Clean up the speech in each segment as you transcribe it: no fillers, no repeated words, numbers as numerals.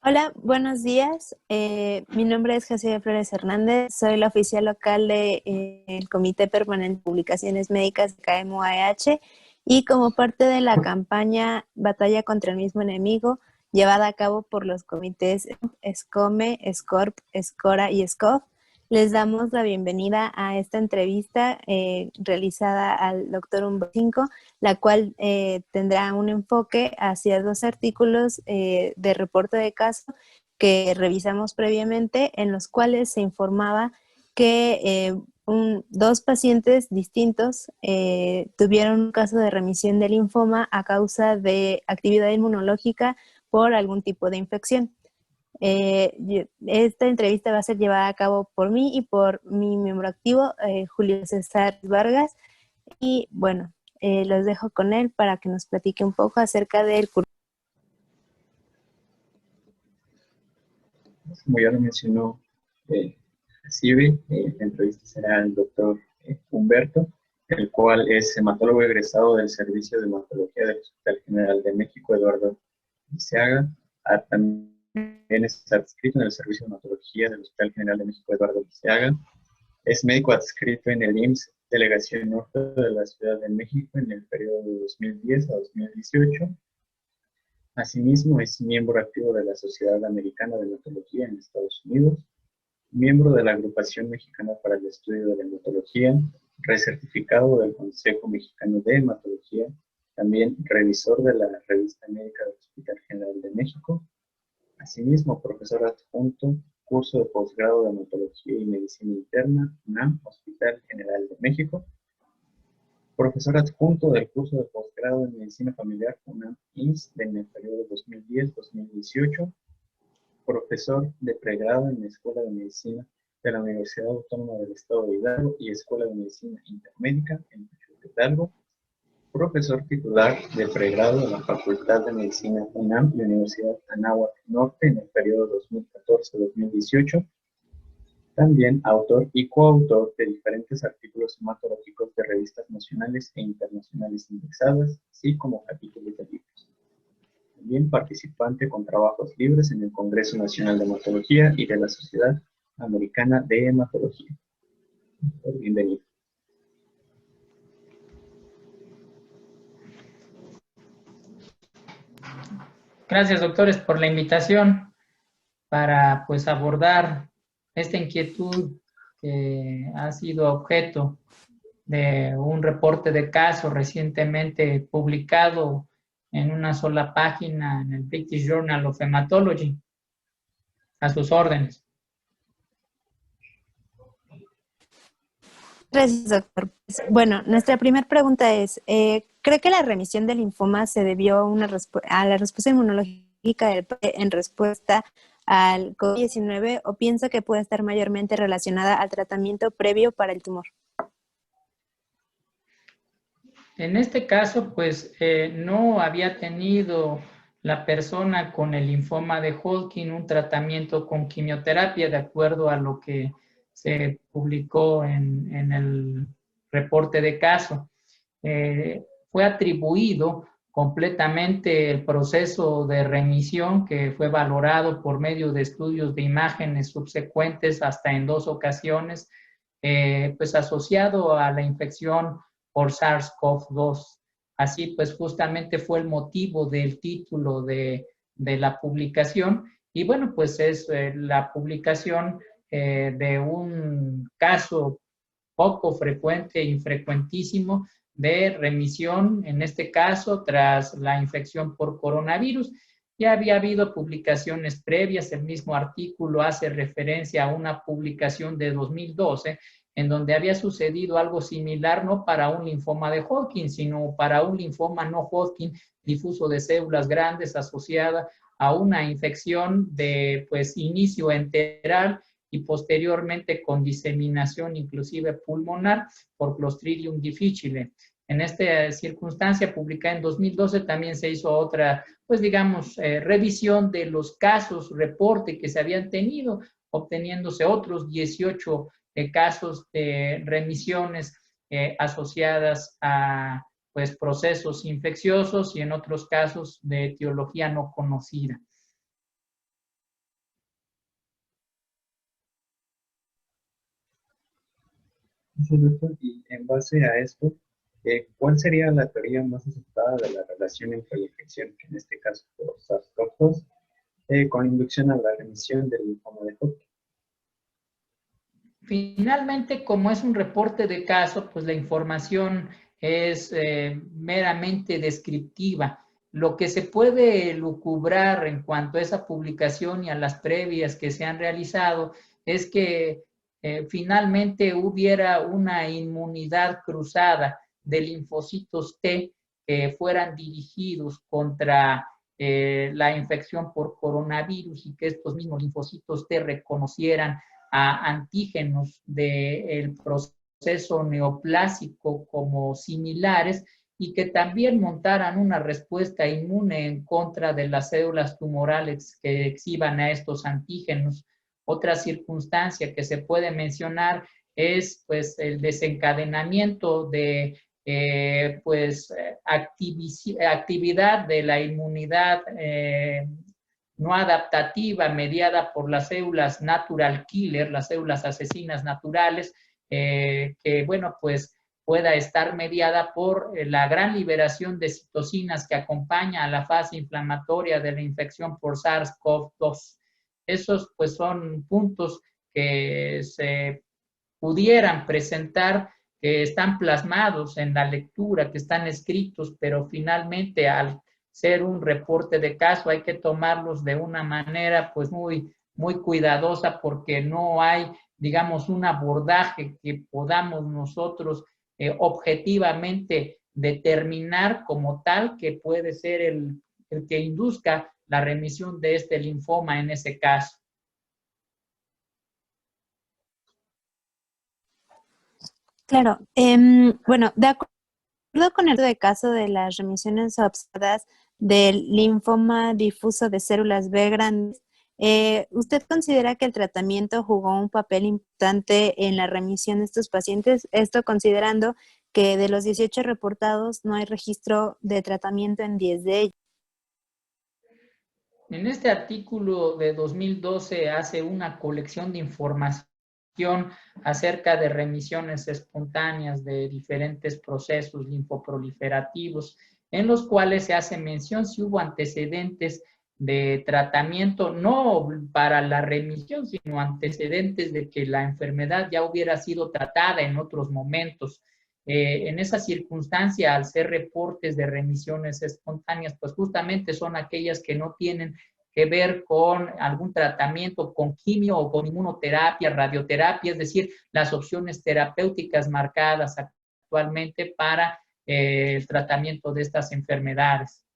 Hola, buenos días. Mi nombre es José Flores Hernández. Soy la oficial local del Comité Permanente de Publicaciones Médicas de KMUAH y como parte de la campaña Batalla contra el mismo enemigo, llevada a cabo por los comités SCOME, SCORP, SCORA y SCOF, les damos la bienvenida a esta entrevista realizada al doctor Humberto, la cual tendrá un enfoque hacia dos artículos de reporte de caso que revisamos previamente, en los cuales se informaba que dos pacientes distintos tuvieron un caso de remisión de linfoma a causa de actividad inmunológica por algún tipo de infección. Esta entrevista va a ser llevada a cabo por mí y por mi miembro activo, Julio César Vargas, y bueno, los dejo con él para que nos platique un poco acerca del curso. Como ya lo mencionó Cibe, la entrevista será el doctor Humberto, el cual es hematólogo egresado del Servicio de Hematología del Hospital General de México, Eduardo Liceaga. También está adscrito en el Servicio de Hematología del Hospital General de México, Eduardo Liceaga. Es médico adscrito en el IMSS, Delegación Norte de la Ciudad de México, en el periodo de 2010 a 2018. Asimismo, es miembro activo de la Sociedad Americana de Hematología en Estados Unidos, miembro de la Agrupación Mexicana para el Estudio de la Hematología, recertificado del Consejo Mexicano de Hematología, también revisor de la Revista Médica del Hospital General de México. Asimismo, profesor adjunto, curso de posgrado de Hematología y Medicina Interna, UNAM, Hospital General de México. Profesor adjunto del curso de posgrado en Medicina Familiar UNAM-IMSS en el periodo 2010-2018. Profesor de pregrado en la Escuela de Medicina de la Universidad Autónoma del Estado de Hidalgo y Escuela de Medicina Intermédica en Hidalgo. Profesor titular de pregrado en la Facultad de Medicina UNAM y Universidad Anáhuac Norte en el periodo 2014-2018. También autor y coautor de diferentes artículos hematológicos de revistas nacionales e internacionales indexadas, así como capítulos de libros. También participante con trabajos libres en el Congreso Nacional de Hematología y de la Sociedad Americana de Hematología. Bienvenido. Gracias, doctores, por la invitación para abordar esta inquietud que ha sido objeto de un reporte de caso recientemente publicado en una sola página en el British Journal of Hematology. A sus órdenes. Gracias, doctor. Bueno, nuestra primera pregunta es, ¿cree que la remisión del linfoma se debió a la respuesta inmunológica en respuesta al COVID-19 o piensa que puede estar mayormente relacionada al tratamiento previo para el tumor? En este caso, no había tenido la persona con el linfoma de Hodgkin un tratamiento con quimioterapia, de acuerdo a lo que se publicó en el reporte de caso. Fue atribuido completamente el proceso de remisión, que fue valorado por medio de estudios de imágenes subsecuentes hasta en 2 ocasiones, asociado a la infección por SARS-CoV-2. Así justamente fue el motivo del título de la publicación. Y bueno, es la publicación de un caso poco frecuente, infrecuentísimo, de remisión, en este caso, tras la infección por coronavirus. Ya había habido publicaciones previas, el mismo artículo hace referencia a una publicación de 2012, en donde había sucedido algo similar, no para un linfoma de Hodgkin, sino para un linfoma no Hodgkin difuso de células grandes asociada a una infección de inicio enteral y posteriormente con diseminación inclusive pulmonar por Clostridium difficile. En esta circunstancia, publicada en 2012, también se hizo otra, revisión de los casos, reporte que se habían tenido, obteniéndose otros 18 casos de remisiones asociadas a procesos infecciosos y en otros casos de etiología no conocida. gracias, doctor. Y en base a esto, ¿cuál sería la teoría más aceptada de la relación entre la infección, que en este caso por SARS-CoV-2, con inducción a la remisión del linfoma de Hodgkin? Finalmente, como es un reporte de caso, pues la información es meramente descriptiva. Lo que se puede lucubrar en cuanto a esa publicación y a las previas que se han realizado es que finalmente hubiera una inmunidad cruzada de linfocitos T que fueran dirigidos contra la infección por coronavirus y que estos mismos linfocitos T reconocieran a antígenos del proceso neoplásico como similares y que también montaran una respuesta inmune en contra de las células tumorales que exhiban a estos antígenos. Otra circunstancia que se puede mencionar es pues el desencadenamiento de actividad de la inmunidad no adaptativa mediada por las células natural killer, las células asesinas naturales, que bueno, pues pueda estar mediada por la gran liberación de citocinas que acompaña a la fase inflamatoria de la infección por SARS-CoV-2. Esos pues son puntos que se pudieran presentar, que están plasmados en la lectura, que están escritos, pero finalmente al ser un reporte de caso hay que tomarlos de una manera pues muy cuidadosa porque no hay, digamos, un abordaje que podamos nosotros objetivamente determinar como tal que puede ser el que induzca la remisión de este linfoma en ese caso. Claro, bueno, de acuerdo con el de caso de las remisiones observadas del linfoma difuso de células B grandes, ¿usted considera que el tratamiento jugó un papel importante en la remisión de estos pacientes? Esto considerando que de los 18 reportados no hay registro de tratamiento en 10 de ellos. En este artículo de 2012 hace una colección de información acerca de remisiones espontáneas de diferentes procesos linfoproliferativos, en los cuales se hace mención si hubo antecedentes de tratamiento, no para la remisión, sino antecedentes de que la enfermedad ya hubiera sido tratada en otros momentos. En esa circunstancia, al ser reportes de remisiones espontáneas, pues justamente son aquellas que no tienen que ver con algún tratamiento con quimio o con inmunoterapia, radioterapia, es decir, las opciones terapéuticas marcadas actualmente para el tratamiento de estas enfermedades.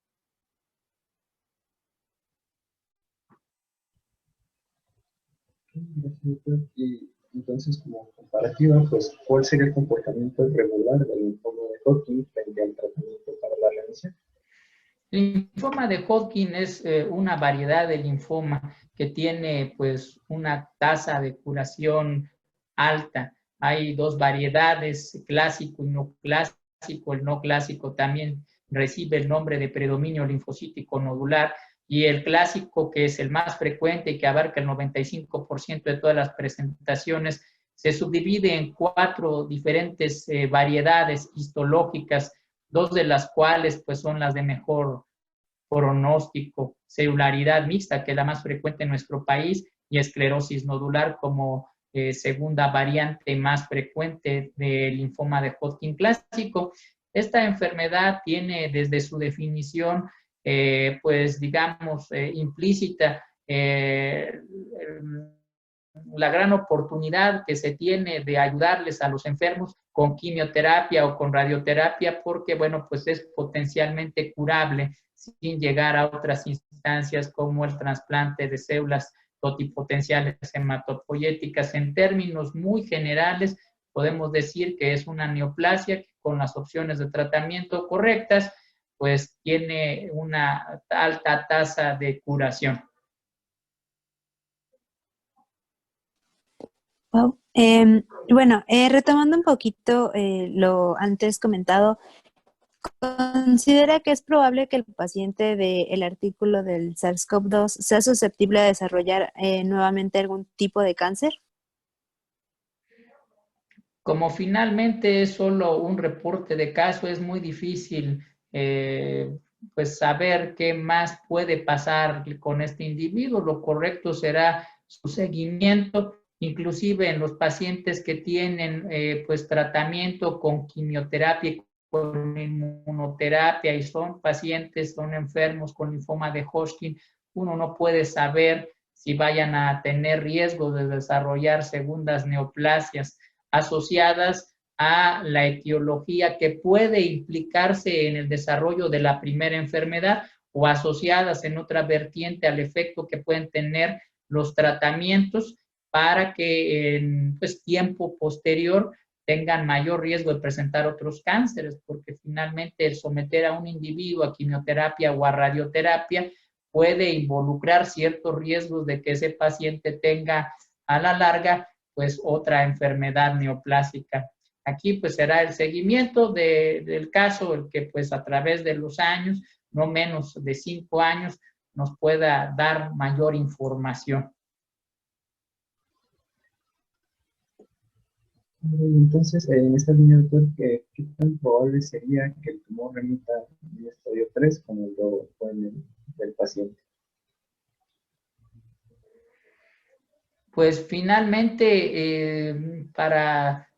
Y entonces, como comparativa, pues, ¿cuál sería el comportamiento regular del linfoma de Hodgkin frente al tratamiento para la remisión? El linfoma de Hodgkin es una variedad de linfoma que tiene pues una tasa de curación alta. Hay dos variedades, clásico y no clásico. El no clásico también recibe el nombre de predominio linfocítico nodular y el clásico, que es el más frecuente y que abarca el 95% de todas las presentaciones, se subdivide en 4 diferentes variedades histológicas, 2 de las cuales pues son las de mejor pronóstico, celularidad mixta, que es la más frecuente en nuestro país, y esclerosis nodular como segunda variante más frecuente del linfoma de Hodgkin clásico. Esta enfermedad tiene desde su definición, pues digamos, implícita, la gran oportunidad que se tiene de ayudarles a los enfermos con quimioterapia o con radioterapia, porque, bueno, pues es potencialmente curable sin llegar a otras instancias como el trasplante de células totipotenciales hematopoyéticas. En términos muy generales, podemos decir que es una neoplasia que con las opciones de tratamiento correctas, pues tiene una alta tasa de curación. Wow. Bueno, retomando un poquito lo antes comentado, ¿considera que es probable que el paciente del artículo del SARS-CoV-2 sea susceptible a desarrollar nuevamente algún tipo de cáncer? Como finalmente es solo un reporte de caso, es muy difícil pues saber qué más puede pasar con este individuo. Lo correcto será su seguimiento, inclusive en los pacientes que tienen pues tratamiento con quimioterapia y con inmunoterapia y son pacientes, son enfermos con linfoma de Hodgkin, uno no puede saber si vayan a tener riesgo de desarrollar segundas neoplasias asociadas a la etiología que puede implicarse en el desarrollo de la primera enfermedad o asociadas en otra vertiente al efecto que pueden tener los tratamientos para que en pues, tiempo posterior tengan mayor riesgo de presentar otros cánceres, porque finalmente el someter a un individuo a quimioterapia o a radioterapia puede involucrar ciertos riesgos de que ese paciente tenga a la larga pues otra enfermedad neoplásica. Aquí pues será el seguimiento del caso, el que pues a través de los años, no menos de 5 años, nos pueda dar mayor información. Entonces, en esta línea, doctor, ¿qué tan probable sería que el tumor remita en estadio 3 como lo fue en el paciente? Pues finalmente, para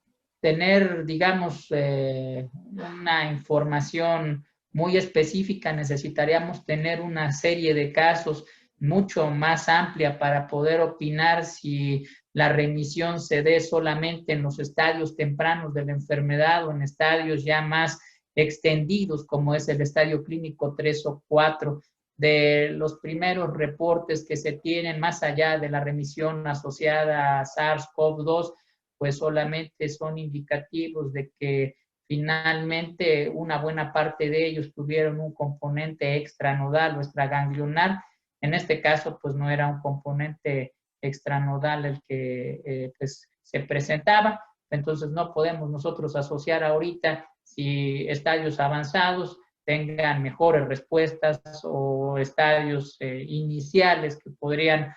tener, digamos, una información muy específica, necesitaríamos tener una serie de casos mucho más amplia para poder opinar si la remisión se dé solamente en los estadios tempranos de la enfermedad o en estadios ya más extendidos, como es el estadio clínico 3 o 4. De los primeros reportes que se tienen más allá de la remisión asociada a SARS-CoV-2, pues solamente son indicativos de que finalmente una buena parte de ellos tuvieron un componente extranodal o extraganglionar. En este caso, pues no era un componente extranodal el que pues, se presentaba. Entonces no podemos nosotros asociar ahorita si estadios avanzados tengan mejores respuestas o estadios iniciales que podrían,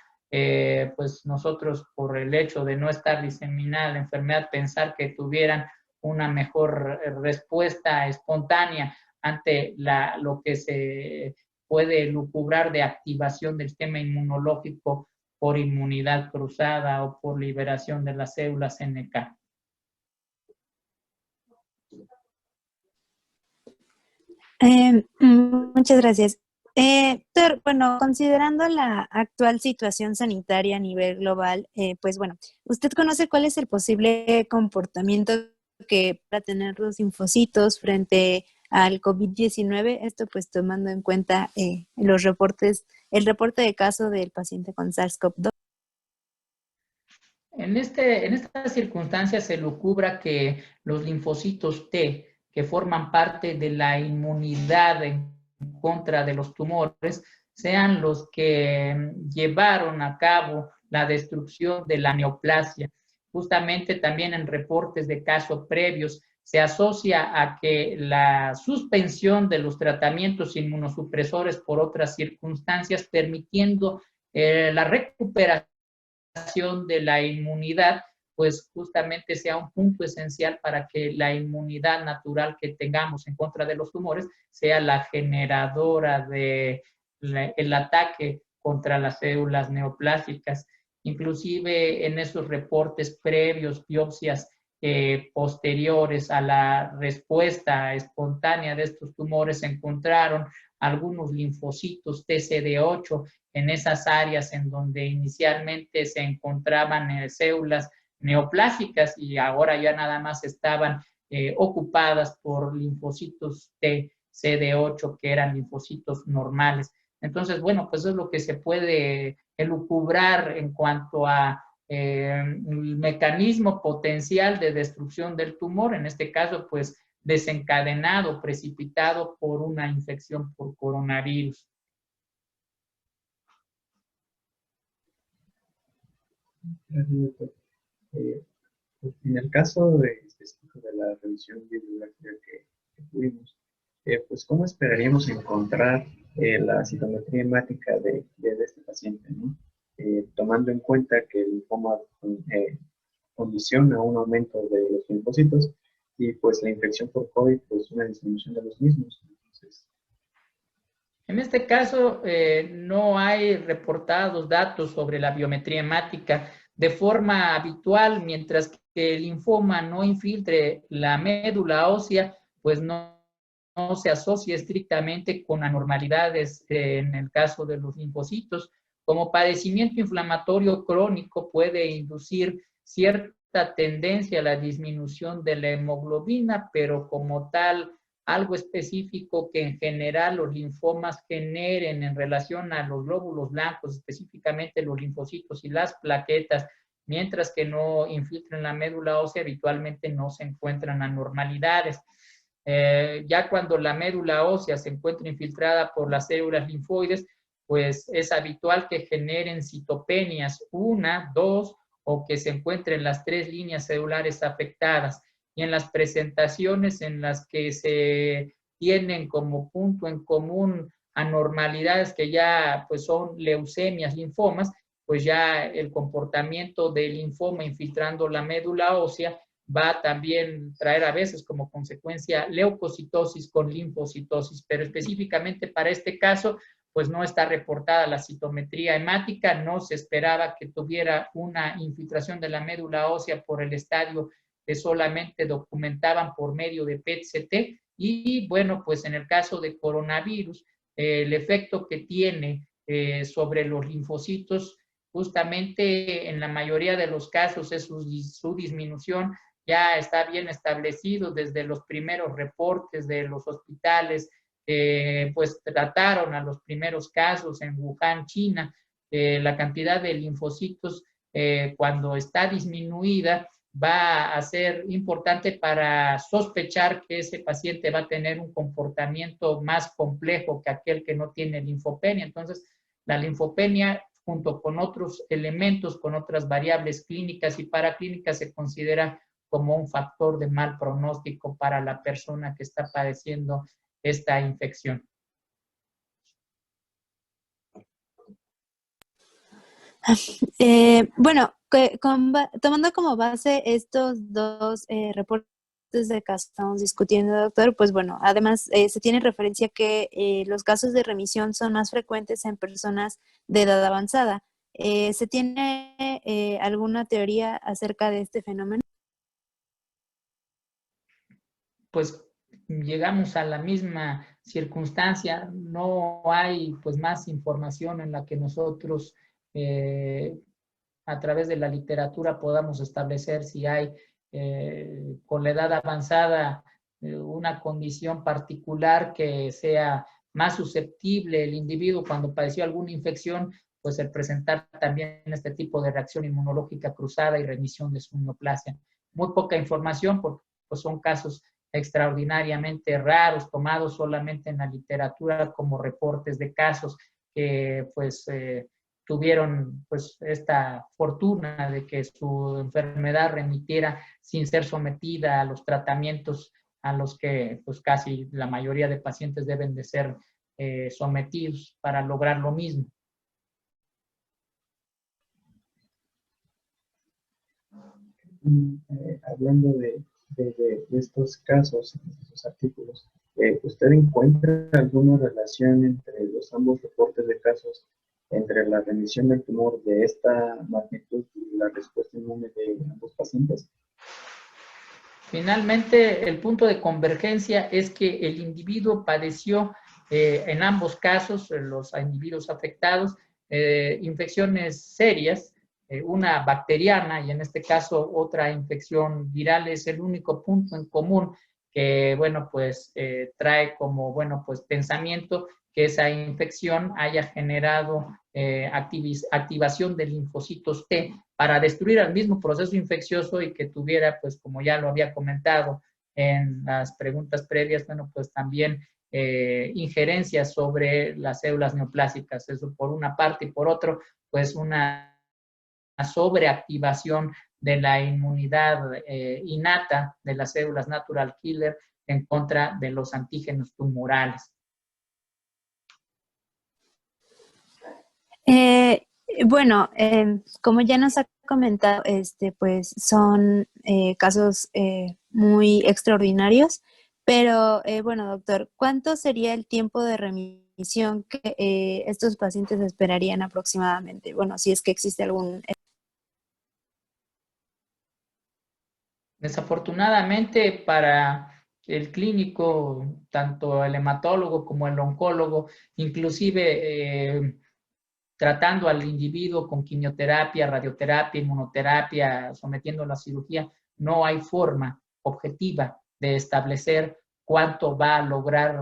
pues nosotros por el hecho de no estar diseminada la enfermedad, pensar que tuvieran una mejor respuesta espontánea ante lo que se puede lucubrar de activación del sistema inmunológico por inmunidad cruzada o por liberación de las células NK. Muchas gracias. Doctor, bueno, considerando la actual situación sanitaria a nivel global, pues bueno, ¿usted conoce cuál es el posible comportamiento que para tener los linfocitos frente al COVID-19? Esto pues tomando en cuenta los reportes, el reporte de caso del paciente con SARS-CoV-2. En estas circunstancias se lucubra que los linfocitos T, que forman parte de la inmunidad en contra de los tumores, sean los que llevaron a cabo la destrucción de la neoplasia. Justamente también en reportes de casos previos se asocia a que la suspensión de los tratamientos inmunosupresores por otras circunstancias, permitiendo la recuperación de la inmunidad, pues justamente sea un punto esencial para que la inmunidad natural que tengamos en contra de los tumores sea la generadora del ataque contra las células neoplásicas. Inclusive en esos reportes previos, biopsias posteriores a la respuesta espontánea de estos tumores, se encontraron algunos linfocitos TCD8 en esas áreas en donde inicialmente se encontraban células neoplásicas y ahora ya nada más estaban ocupadas por linfocitos T CD8 que eran linfocitos normales. Entonces, bueno, pues es lo que se puede elucubrar en cuanto a el mecanismo potencial de destrucción del tumor, en este caso, pues desencadenado, precipitado por una infección por coronavirus. En el caso específico de la revisión bibliográfica que tuvimos, pues ¿cómo esperaríamos encontrar la citometría hemática de este paciente, ¿no? Tomando en cuenta que el linfoma condiciona un aumento de los linfocitos y pues la infección por COVID, pues una disminución de los mismos. Entonces, en este caso, no hay reportados datos sobre la biometría hemática de forma habitual, mientras que el linfoma no infiltre la médula ósea, pues no se asocia estrictamente con anormalidades en el caso de los linfocitos. Como padecimiento inflamatorio crónico puede inducir cierta tendencia a la disminución de la hemoglobina, pero como tal, algo específico que en general los linfomas generen en relación a los glóbulos blancos, específicamente los linfocitos y las plaquetas, mientras que no infiltren la médula ósea, habitualmente no se encuentran anormalidades. Ya cuando la médula ósea se encuentra infiltrada por las células linfoides, pues es habitual que generen citopenias, 1, 2, o que se encuentren las 3 líneas celulares afectadas. Y en las presentaciones en las que se tienen como punto en común anormalidades que ya pues son leucemias, linfomas, pues ya el comportamiento del linfoma infiltrando la médula ósea va a también traer a veces como consecuencia leucocitosis con linfocitosis, pero específicamente para este caso, pues no está reportada la citometría hemática, no se esperaba que tuviera una infiltración de la médula ósea por el estadio que solamente documentaban por medio de PET-CT, y bueno, pues en el caso de coronavirus, el efecto que tiene sobre los linfocitos, justamente en la mayoría de los casos es su disminución, ya está bien establecido desde los primeros reportes de los hospitales, pues trataron a los primeros casos en Wuhan, China, la cantidad de linfocitos cuando está disminuida va a ser importante para sospechar que ese paciente va a tener un comportamiento más complejo que aquel que no tiene linfopenia. Entonces, la linfopenia, junto con otros elementos, con otras variables clínicas y paraclínicas, se considera como un factor de mal pronóstico para la persona que está padeciendo esta infección. Bueno, tomando como base estos dos reportes de casos que estamos discutiendo, doctor, pues bueno, además se tiene referencia que los casos de remisión son más frecuentes en personas de edad avanzada. ¿Se tiene alguna teoría acerca de este fenómeno? Pues llegamos a la misma circunstancia, no hay pues más información en la que nosotros a través de la literatura podamos establecer si hay con la edad avanzada una condición particular que sea más susceptible el individuo cuando padeció alguna infección, pues el presentar también este tipo de reacción inmunológica cruzada y remisión de su neoplasia. Muy poca información porque pues, son casos extraordinariamente raros, tomados solamente en la literatura como reportes de casos que pues tuvieron pues esta fortuna de que su enfermedad remitiera sin ser sometida a los tratamientos a los que pues casi la mayoría de pacientes deben de ser sometidos para lograr lo mismo. Hablando de estos casos, de estos artículos, ¿usted encuentra alguna relación entre los ambos reportes de casos, entre la remisión del tumor de esta magnitud y la respuesta inmune de ambos pacientes? Finalmente, el punto de convergencia es que el individuo padeció en ambos casos, los individuos afectados, infecciones serias, una bacteriana y en este caso otra infección viral. Es el único punto en común que, bueno, pues trae como, bueno, pues pensamiento que esa infección haya generado activación de linfocitos T para destruir al mismo proceso infeccioso y que tuviera, pues como ya lo había comentado en las preguntas previas, bueno, pues también injerencias sobre las células neoplásicas. Eso por una parte y por otro, pues una sobreactivación de la inmunidad innata de las células natural killer en contra de los antígenos tumorales. Bueno, como ya nos ha comentado, pues son casos muy extraordinarios, pero bueno, doctor, ¿cuánto sería el tiempo de remisión que estos pacientes esperarían aproximadamente? Bueno, si es que existe algún... Desafortunadamente para el clínico, tanto el hematólogo como el oncólogo, inclusive tratando al individuo con quimioterapia, radioterapia, inmunoterapia, sometiéndolo a cirugía, no hay forma objetiva de establecer cuánto va a lograr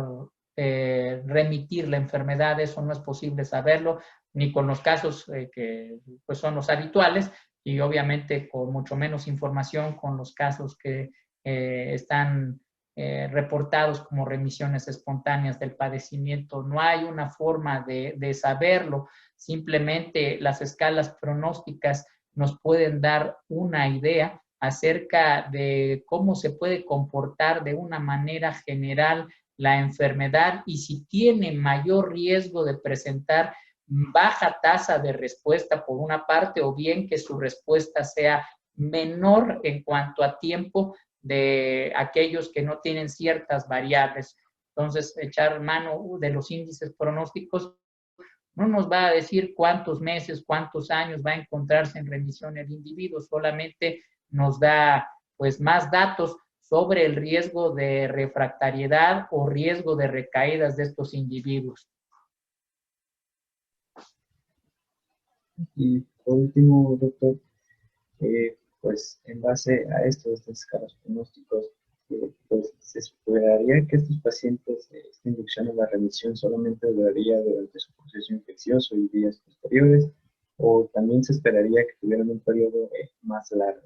remitir la enfermedad. Eso no es posible saberlo, ni con los casos que pues, son los habituales, y obviamente con mucho menos información con los casos que están reportados como remisiones espontáneas del padecimiento. No hay una forma de saberlo. Simplemente las escalas pronósticas nos pueden dar una idea acerca de cómo se puede comportar de una manera general la enfermedad y si tiene mayor riesgo de presentar baja tasa de respuesta por una parte, o bien que su respuesta sea menor en cuanto a tiempo de aquellos que no tienen ciertas variables. Entonces, echar mano de los índices pronósticos no nos va a decir cuántos meses, cuántos años va a encontrarse en remisión el individuo, solamente nos da pues más datos sobre el riesgo de refractariedad o riesgo de recaídas de estos individuos. Y por último, doctor, pues en base a estos escalas pronósticos, pues se esperaría que estos pacientes, esta inducción a la remisión solamente duraría durante su proceso infeccioso y días posteriores, o también se esperaría que tuvieran un periodo más largo.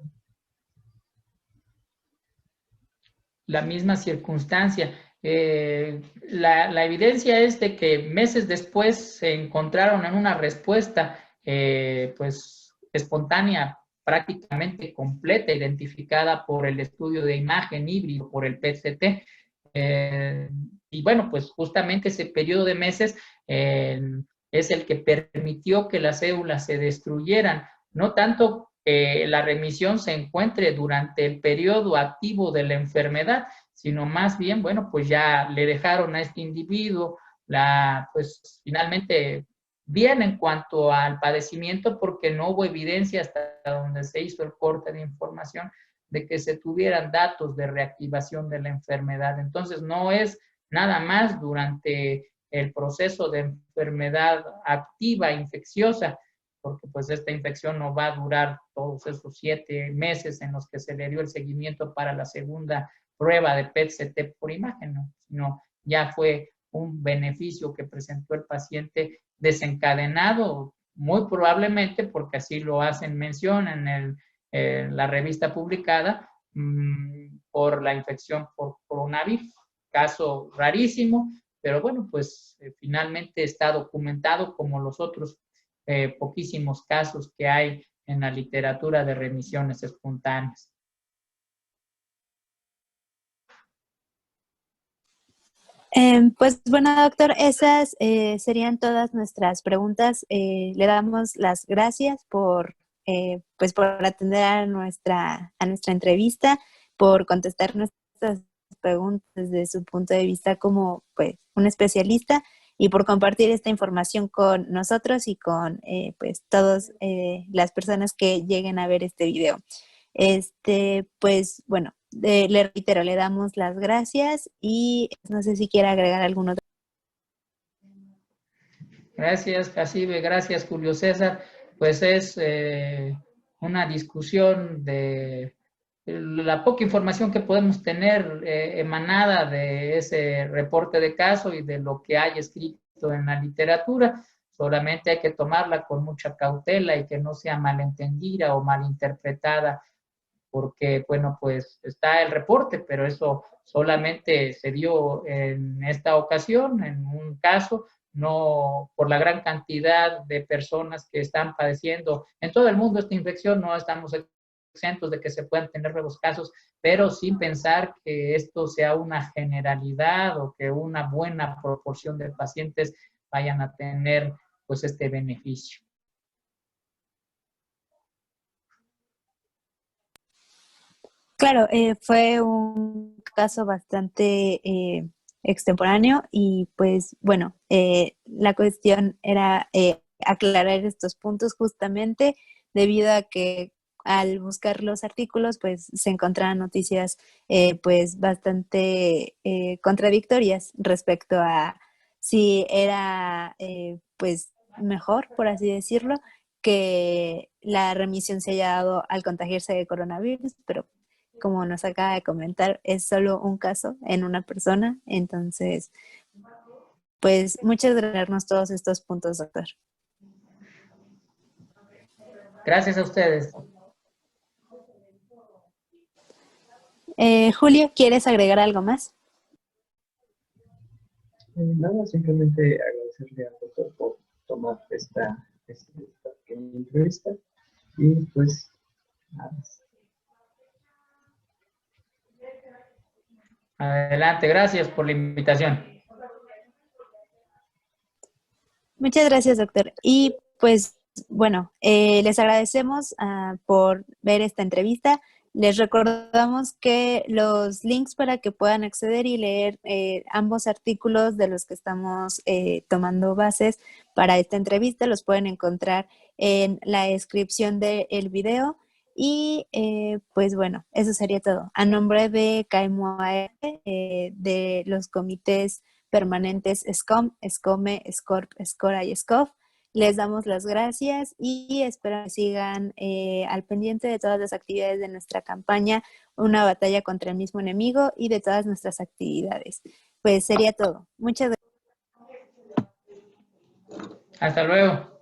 La misma circunstancia. La evidencia es de que meses después se encontraron en una respuesta pues espontánea, prácticamente completa, identificada por el estudio de imagen híbrido, por el PET-CT. Y bueno, pues justamente ese periodo de meses es el que permitió que las células se destruyeran, no tanto que la remisión se encuentre durante el periodo activo de la enfermedad, sino más bien, bueno, pues ya le dejaron a este individuo pues finalmente bien en cuanto al padecimiento, porque no hubo evidencia hasta donde se hizo el corte de información de que se tuvieran datos de reactivación de la enfermedad. Entonces, no es nada más durante el proceso de enfermedad activa, infecciosa, porque pues esta infección no va a durar todos esos 7 meses en los que se le dio el seguimiento para la segunda prueba de PET-CT por imagen, ¿no? Sino ya fue un beneficio que presentó el paciente desencadenado, muy probablemente, porque así lo hacen mención en la revista publicada, por la infección por coronavirus. Caso rarísimo, pero bueno, pues finalmente está documentado como los otros poquísimos casos que hay en la literatura de remisiones espontáneas. Pues bueno, doctor, esas serían todas nuestras preguntas. Le damos las gracias pues por atender a nuestra entrevista, por contestar nuestras preguntas desde su punto de vista como pues un especialista y por compartir esta información con nosotros y con pues todas las personas que lleguen a ver este video. Pues bueno, le reitero, le damos las gracias y no sé si quiere agregar algún otro. Gracias, Jacibe, gracias, Julio César. Pues es una discusión de la poca información que podemos tener emanada de ese reporte de caso y de lo que hay escrito en la literatura. Solamente hay que tomarla con mucha cautela y que no sea malentendida o malinterpretada, porque, bueno, pues está el reporte, pero eso solamente se dio en esta ocasión, en un caso, no por la gran cantidad de personas que están padeciendo en todo el mundo esta infección. No estamos exentos de que se puedan tener nuevos casos, pero sin pensar que esto sea una generalidad o que una buena proporción de pacientes vayan a tener pues este beneficio. Claro, fue un caso bastante extemporáneo y pues bueno, la cuestión era aclarar estos puntos justamente debido a que al buscar los artículos pues se encontraban noticias pues bastante contradictorias respecto a si era pues mejor, por así decirlo, que la remisión se haya dado al contagiarse de coronavirus, pero como nos acaba de comentar, es solo un caso en una persona. Entonces, pues muchas gracias por darnos todos estos puntos, doctor. Gracias a ustedes. Julio, ¿quieres agregar algo más? Nada, simplemente agradecerle al doctor por tomar esta pequeña entrevista y pues nada. Adelante, gracias por la invitación. Muchas gracias, doctor. Y pues bueno, les agradecemos por ver esta entrevista. Les recordamos que los links para que puedan acceder y leer ambos artículos de los que estamos tomando bases para esta entrevista los pueden encontrar en la descripción del video. Y pues bueno, eso sería todo. A nombre de KMUAE, de los comités permanentes SCOM, SCOME, SCORP, SCORA y SCOF, les damos las gracias y espero que sigan al pendiente de todas las actividades de nuestra campaña, una batalla contra el mismo enemigo y de todas nuestras actividades. Pues sería todo. Muchas gracias. Hasta luego.